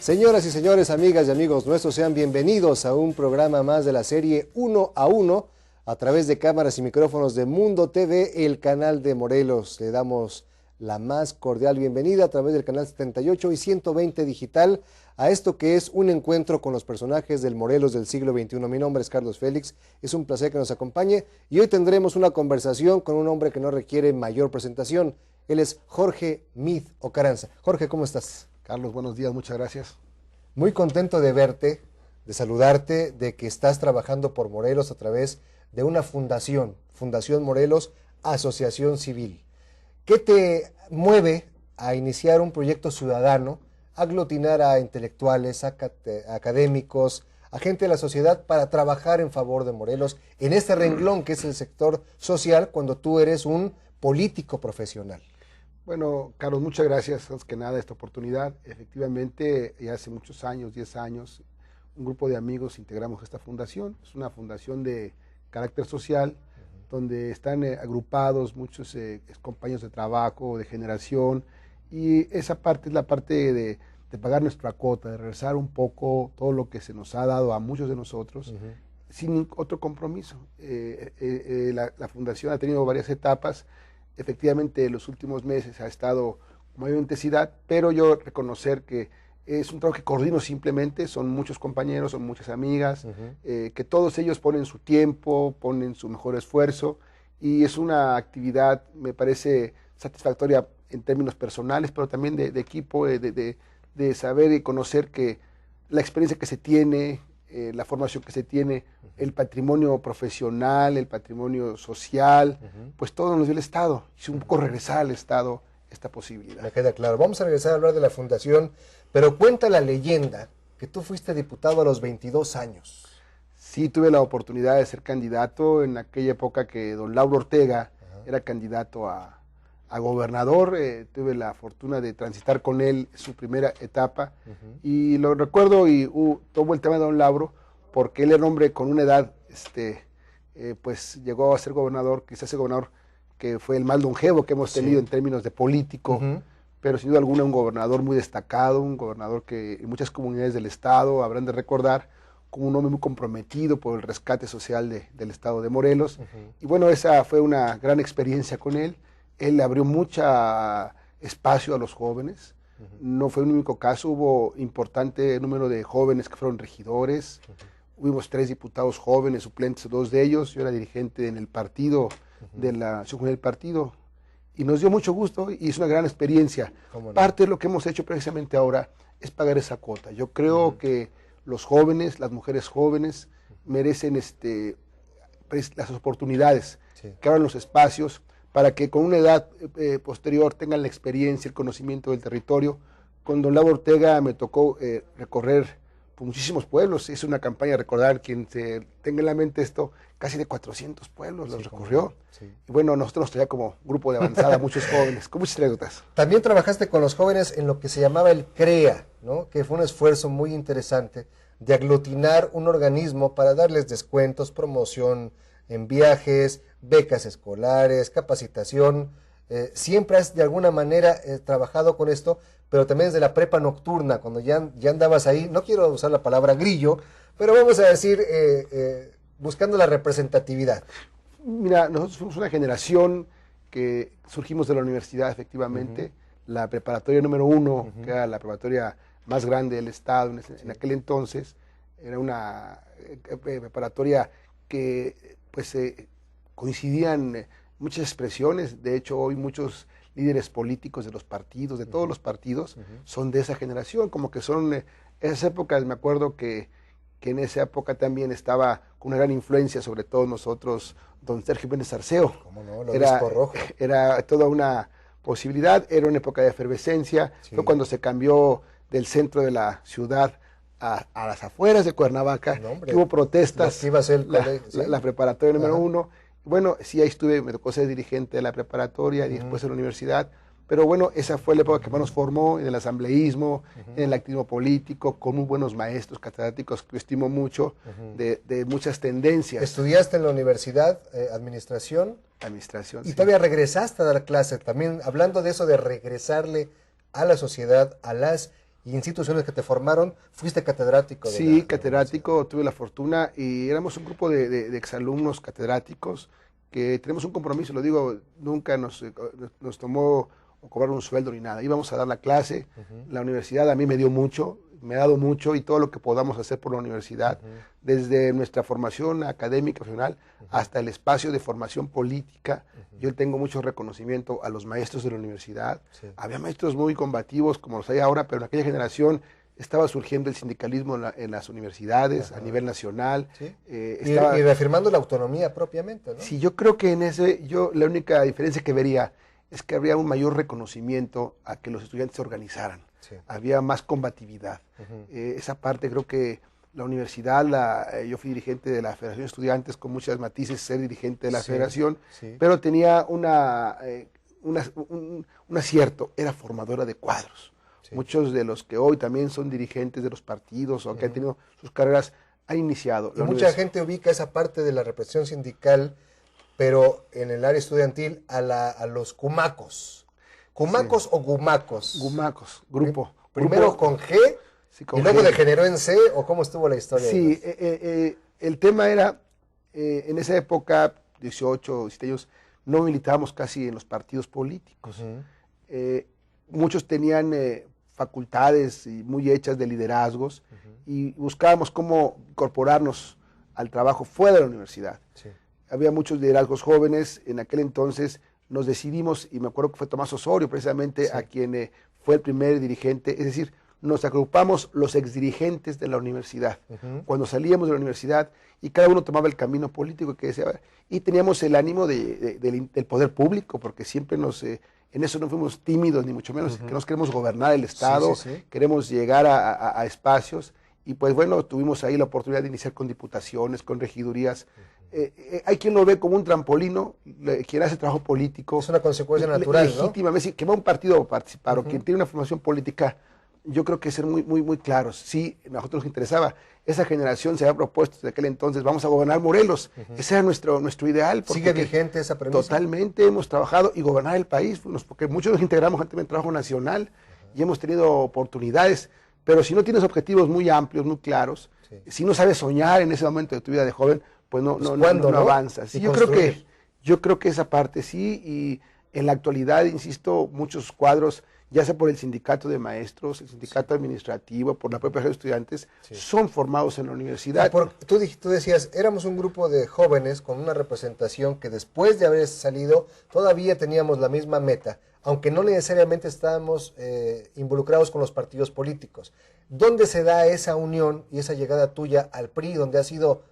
Señoras y señores, amigas y amigos nuestros, sean bienvenidos a un programa más de la serie Uno a Uno a través de cámaras y micrófonos de Mundo TV, el canal de Morelos. Le damos la más cordial bienvenida a través del canal 78 y 120 digital a esto que es un encuentro con los personajes del Morelos del siglo XXI. Mi nombre es Carlos Félix, es un placer que nos acompañe y hoy tendremos una conversación con un hombre que no requiere mayor presentación. Él es Jorge Meade Ocaranza. Jorge, ¿cómo estás? Carlos, buenos días, muchas gracias. Muy contento de verte, de saludarte, de que estás trabajando por Morelos a través de una fundación, Fundación Morelos, Asociación Civil. ¿Qué te mueve a iniciar un proyecto ciudadano, aglutinar a intelectuales, a académicos, a gente de la sociedad para trabajar en favor de Morelos en este renglón que es el sector social cuando tú eres un político profesional? Bueno, Carlos, muchas gracias, antes que nada, esta oportunidad. Efectivamente, ya hace muchos años, 10 años, un grupo de amigos integramos esta fundación. Es una fundación de carácter social, donde están agrupados muchos compañeros de trabajo, de generación, y esa parte es la parte de pagar nuestra cuota, de regresar un poco todo lo que se nos ha dado a muchos de nosotros, sin otro compromiso. La fundación ha tenido varias etapas. Efectivamente, los últimos meses ha estado con mayor intensidad, pero yo reconocer que es un trabajo que coordino simplemente, son muchos compañeros, son muchas amigas, que todos ellos ponen su tiempo, ponen su mejor esfuerzo, y es una actividad, me parece, satisfactoria en términos personales, pero también de equipo, de saber y conocer que la experiencia que se tiene, la formación que se tiene, el patrimonio profesional, el patrimonio social, pues todo nos dio el Estado. Es un poco regresar al Estado esta posibilidad. Me queda claro. Vamos a regresar a hablar de la fundación, pero cuenta la leyenda que tú fuiste diputado a los 22 años. Sí, tuve la oportunidad de ser candidato en aquella época que don Lauro Ortega era candidato a gobernador. Tuve la fortuna de transitar con él su primera etapa, y lo recuerdo, y todo el tema de don Lauro, porque él era un hombre con una edad, pues llegó a ser gobernador, quizás el gobernador que fue el más longevo que hemos tenido en términos de político, pero sin duda alguna un gobernador muy destacado, un gobernador que en muchas comunidades del estado habrán de recordar como un hombre muy comprometido por el rescate social del estado de Morelos. Y bueno, esa fue una gran experiencia con él. Él abrió mucho espacio a los jóvenes. No fue un único caso, hubo importante número de jóvenes que fueron regidores. Hubimos 3 diputados jóvenes, suplentes, 2 de ellos. Yo era dirigente en el partido, de la acción del partido, y nos dio mucho gusto y es una gran experiencia. Parte de lo que hemos hecho precisamente ahora es pagar esa cuota. Yo creo que los jóvenes, las mujeres jóvenes, merecen las oportunidades, que abran los espacios, para que con una edad posterior tengan la experiencia, el conocimiento del territorio. Con don Lauro Ortega me tocó recorrer por muchísimos pueblos. Hice una campaña, recordar, quien se tenga en la mente esto, casi de 400 pueblos los recorrió. Y bueno, nosotros nos traía como grupo de avanzada muchos jóvenes, con muchas anécdotas. También trabajaste con los jóvenes en lo que se llamaba el CREA, ¿no? Que fue un esfuerzo muy interesante de aglutinar un organismo para darles descuentos, promoción en viajes, becas escolares, capacitación. Siempre has de alguna manera trabajado con esto, pero también desde la prepa nocturna, cuando ya andabas ahí, no quiero usar la palabra grillo, pero vamos a decir, buscando la representatividad. Mira, nosotros fuimos una generación que surgimos de la universidad, efectivamente, la preparatoria número 1, que era la preparatoria más grande del estado en aquel entonces, era una preparatoria que pues coincidían muchas expresiones. De hecho, hoy muchos líderes políticos de los partidos, de todos los partidos, son de esa generación, como que son esas épocas. Me acuerdo que en esa época también estaba con una gran influencia sobre todos nosotros don Sergio Jiménez Arceo. ¿Cómo no? Lo Obispo Rojo. Era toda una posibilidad, era una época de efervescencia. Fue cuando se cambió del centro de la ciudad a las afueras de Cuernavaca, que hubo protestas, la preparatoria número 1. Bueno, sí, ahí estuve, me tocó ser dirigente de la preparatoria y después en la universidad, pero bueno, esa fue la época que más nos formó en el asambleísmo, en el activismo político, con muy buenos maestros catedráticos que estimo mucho, de muchas tendencias. ¿Estudiaste en la universidad administración? Administración, y todavía regresaste a dar clases, también hablando de eso de regresarle a la sociedad, a las instituciones que te formaron, fuiste catedrático. Sí, catedrático, tuve la fortuna y éramos un grupo de exalumnos catedráticos que tenemos un compromiso, lo digo, nunca nos tomó cobrar un sueldo ni nada, íbamos a dar la clase, la universidad a mí me dio mucho, me ha dado mucho y todo lo que podamos hacer por la universidad, desde nuestra formación académica profesional hasta el espacio de formación política. Yo tengo mucho reconocimiento a los maestros de la universidad. Había maestros muy combativos como los hay ahora, pero en aquella generación estaba surgiendo el sindicalismo en las universidades a nivel nacional. ¿Sí? Y reafirmando la autonomía propiamente, ¿no? Sí, yo creo que en la única diferencia que vería es que habría un mayor reconocimiento a que los estudiantes se organizaran. Sí. Había más combatividad. Esa parte creo que la universidad, yo fui dirigente de la Federación de Estudiantes, con muchos matices ser dirigente de la federación, pero tenía un acierto, era formadora de cuadros. Sí. Muchos de los que hoy también son dirigentes de los partidos o que han tenido sus carreras han iniciado. Y mucha gente ubica esa parte de la represión sindical, pero en el área estudiantil a los cumacos. ¿Cumacos o gumacos? Gumacos, grupo. Primero con G y luego degeneró en C, ¿o cómo estuvo la historia? Sí, el tema era, en esa época, 18, 17 años, no militábamos casi en los partidos políticos. Muchos tenían facultades muy hechas de liderazgos y buscábamos cómo incorporarnos al trabajo fuera de la universidad. Sí. Había muchos liderazgos jóvenes, en aquel entonces nos decidimos, y me acuerdo que fue Tomás Osorio precisamente a quien fue el primer dirigente, es decir, nos agrupamos los exdirigentes de la universidad, cuando salíamos de la universidad y cada uno tomaba el camino político que deseaba, y teníamos el ánimo del poder público, porque siempre en eso no fuimos tímidos, ni mucho menos, que nos queremos gobernar el Estado, queremos llegar a espacios, y pues bueno, tuvimos ahí la oportunidad de iniciar con diputaciones, con regidurías. Hay quien lo ve como un trampolino, quien hace trabajo político. Es una consecuencia natural, legítimamente, ¿no? Que va a un partido a participar, o quien tiene una formación política, yo creo que ser muy claros. Sí, a nosotros nos interesaba. Esa generación se había propuesto desde aquel entonces, vamos a gobernar Morelos. Ese era nuestro ideal. ¿Sigue vigente esa premisa? Totalmente, hemos trabajado y gobernar el país, porque muchos nos integramos antes en trabajo nacional y hemos tenido oportunidades. Pero si no tienes objetivos muy amplios, muy claros, si no sabes soñar en ese momento de tu vida de joven, pues no avanzas. Sí, yo creo que esa parte sí, y en la actualidad, insisto, muchos cuadros, ya sea por el sindicato de maestros, el sindicato administrativo, por la propia red de estudiantes, son formados en la universidad. Tú decías, éramos un grupo de jóvenes con una representación que después de haber salido, todavía teníamos la misma meta, aunque no necesariamente estábamos involucrados con los partidos políticos. ¿Dónde se da esa unión y esa llegada tuya al PRI, donde has sido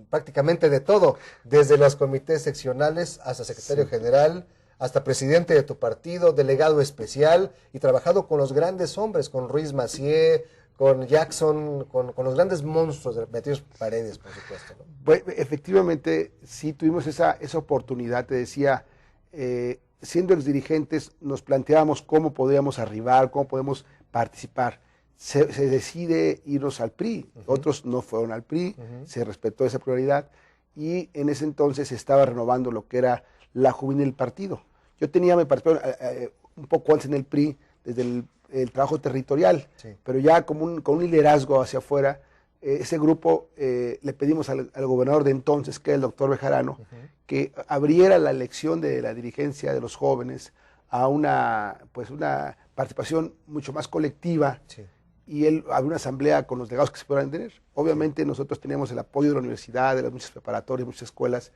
prácticamente de todo, desde los comités seccionales hasta secretario general, hasta presidente de tu partido, delegado especial, y trabajado con los grandes hombres, con Ruiz Massieu, con Jackson, con los grandes monstruos de Beatriz Paredes, por supuesto, ¿no? Pues, efectivamente, sí tuvimos esa oportunidad, te decía, siendo exdirigentes nos planteábamos cómo podíamos arribar, cómo podemos participar. Se decide irnos al PRI, otros no fueron al PRI, se respetó esa prioridad, y en ese entonces se estaba renovando lo que era la juvenil del partido. Yo me participé un poco antes en el PRI, desde el trabajo territorial, pero ya con un liderazgo hacia afuera. Ese grupo le pedimos al gobernador de entonces, que era el doctor Bejarano, que abriera la elección de la dirigencia de los jóvenes a una participación mucho más colectiva, y él abrió una asamblea con los delegados que se puedan tener. Obviamente nosotros teníamos el apoyo de la universidad, de las muchas preparatorias, muchas escuelas,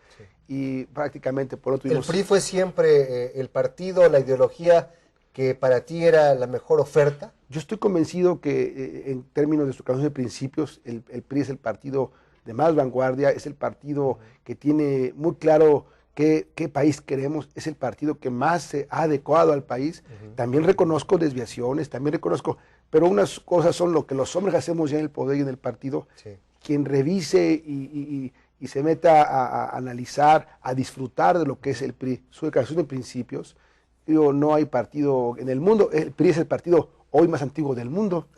y prácticamente por otro tuvimos... ¿El PRI fue siempre el partido, la ideología que para ti era la mejor oferta? Yo estoy convencido que en términos de su canción de principios, el PRI es el partido de más vanguardia, es el partido que tiene muy claro qué país queremos, es el partido que más se ha adecuado al país. También reconozco desviaciones, pero unas cosas son lo que los hombres hacemos ya en el poder y en el partido. Quien revise y se meta a analizar, a disfrutar de lo que es el PRI, su declaración de principios. Digo, no hay partido en el mundo, el PRI es el partido hoy más antiguo del mundo,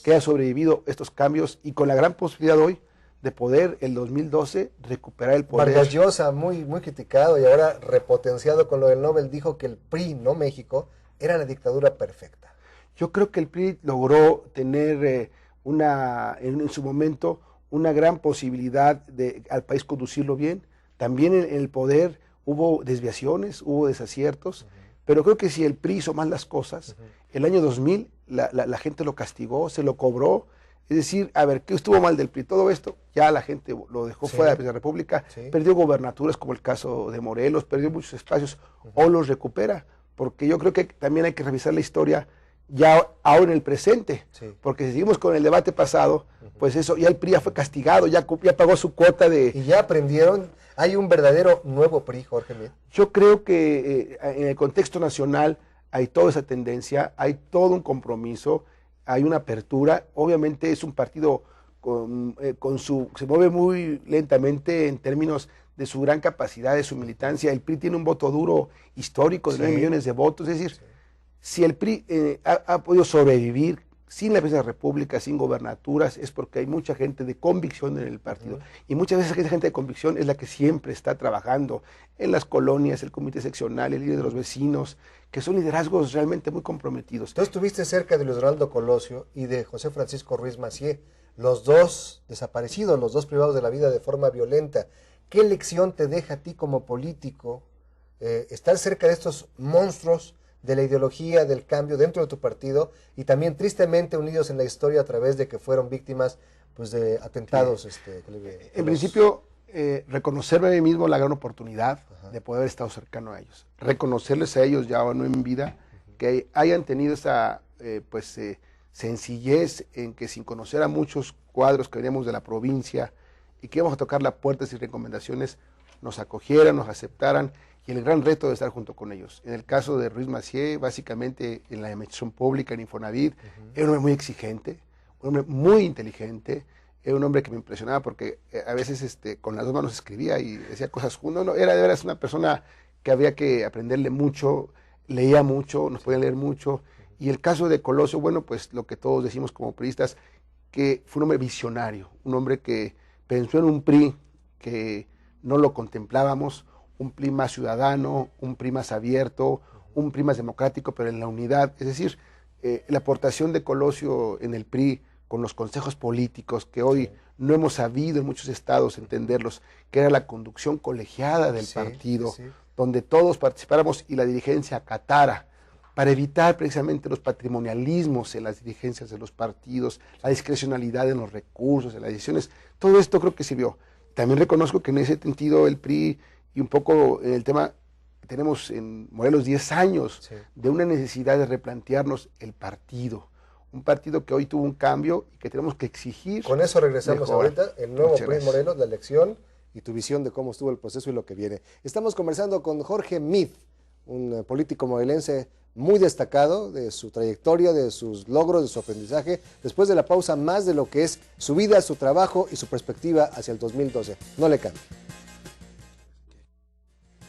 que ha sobrevivido estos cambios y con la gran posibilidad hoy de poder, el 2012, recuperar el poder. Vargas Llosa, muy criticado y ahora repotenciado con lo del Nobel, dijo que el PRI, no México, era la dictadura perfecta. Yo creo que el PRI logró tener en su momento una gran posibilidad de al país conducirlo bien. También en el poder hubo desviaciones, hubo desaciertos, pero creo que si el PRI hizo mal las cosas, el año 2000 la gente lo castigó, se lo cobró. Es decir, a ver, ¿qué estuvo mal del PRI? Todo esto ya la gente lo dejó fuera de la República, perdió gobernaturas como el caso de Morelos, perdió muchos espacios, o los recupera, porque yo creo que también hay que revisar la historia ya ahora en el presente, porque si seguimos con el debate pasado, pues eso, ya el PRI ya fue castigado, ya pagó su cuota de... Y ya aprendieron, hay un verdadero nuevo PRI, Jorge Meade. Yo creo que en el contexto nacional hay toda esa tendencia, hay todo un compromiso, hay una apertura. Obviamente es un partido se mueve muy lentamente en términos de su gran capacidad, de su militancia. El PRI tiene un voto duro histórico de 9 millones de votos. Es decir, si el PRI ha podido sobrevivir sin la presidencia de la República, sin gobernaturas, es porque hay mucha gente de convicción en el partido. Y muchas veces esa gente de convicción es la que siempre está trabajando en las colonias, el comité seccional, el líder de los vecinos, que son liderazgos realmente muy comprometidos. Tú estuviste cerca de Luis Donaldo Colosio y de José Francisco Ruiz Massieu, los dos desaparecidos, los dos privados de la vida de forma violenta. ¿Qué lección te deja a ti como político estar cerca de estos monstruos de la ideología del cambio dentro de tu partido y también tristemente unidos en la historia a través de que fueron víctimas pues, de atentados? En principio, reconocerme a mí mismo la gran oportunidad de poder haber estado cercano a ellos, reconocerles a ellos ya no en vida, que hayan tenido esa sencillez en que sin conocer a muchos cuadros que veníamos de la provincia y que íbamos a tocar la puerta sin recomendaciones, nos acogieran, nos aceptaran, y el gran reto de estar junto con ellos. En el caso de Ruiz Massieu, básicamente en la administración pública, en Infonavit, era un hombre muy exigente, un hombre muy inteligente, era un hombre que me impresionaba porque a veces con las dos manos escribía y decía cosas. Era de veras una persona que había que aprenderle mucho, leía mucho, nos podía leer mucho. Y el caso de Colosio, bueno, pues lo que todos decimos como priistas, que fue un hombre visionario, un hombre que pensó en un PRI que no lo contemplábamos, un PRI más ciudadano, un PRI más abierto, un PRI más democrático, pero en la unidad. Es decir, la aportación de Colosio en el PRI con los consejos políticos, que hoy no hemos sabido en muchos estados entenderlos, que era la conducción colegiada del partido, donde todos participáramos y la dirigencia acatara, para evitar precisamente los patrimonialismos en las dirigencias de los partidos, la discrecionalidad en los recursos, en las decisiones. Todo esto creo que sirvió. También reconozco que en ese sentido el PRI, y un poco en el tema, tenemos en Morelos 10 años de una necesidad de replantearnos el partido. Un partido que hoy tuvo un cambio y que tenemos que exigir. Con eso regresamos mejora. ahorita, el nuevo PRI Morelos, la elección y tu visión de cómo estuvo el proceso y lo que viene. Estamos conversando con Jorge Meade, un político morelense muy destacado de su trayectoria, de sus logros, de su aprendizaje. Después de la pausa, más de lo que es su vida, su trabajo y su perspectiva hacia el 2012. No le cambie.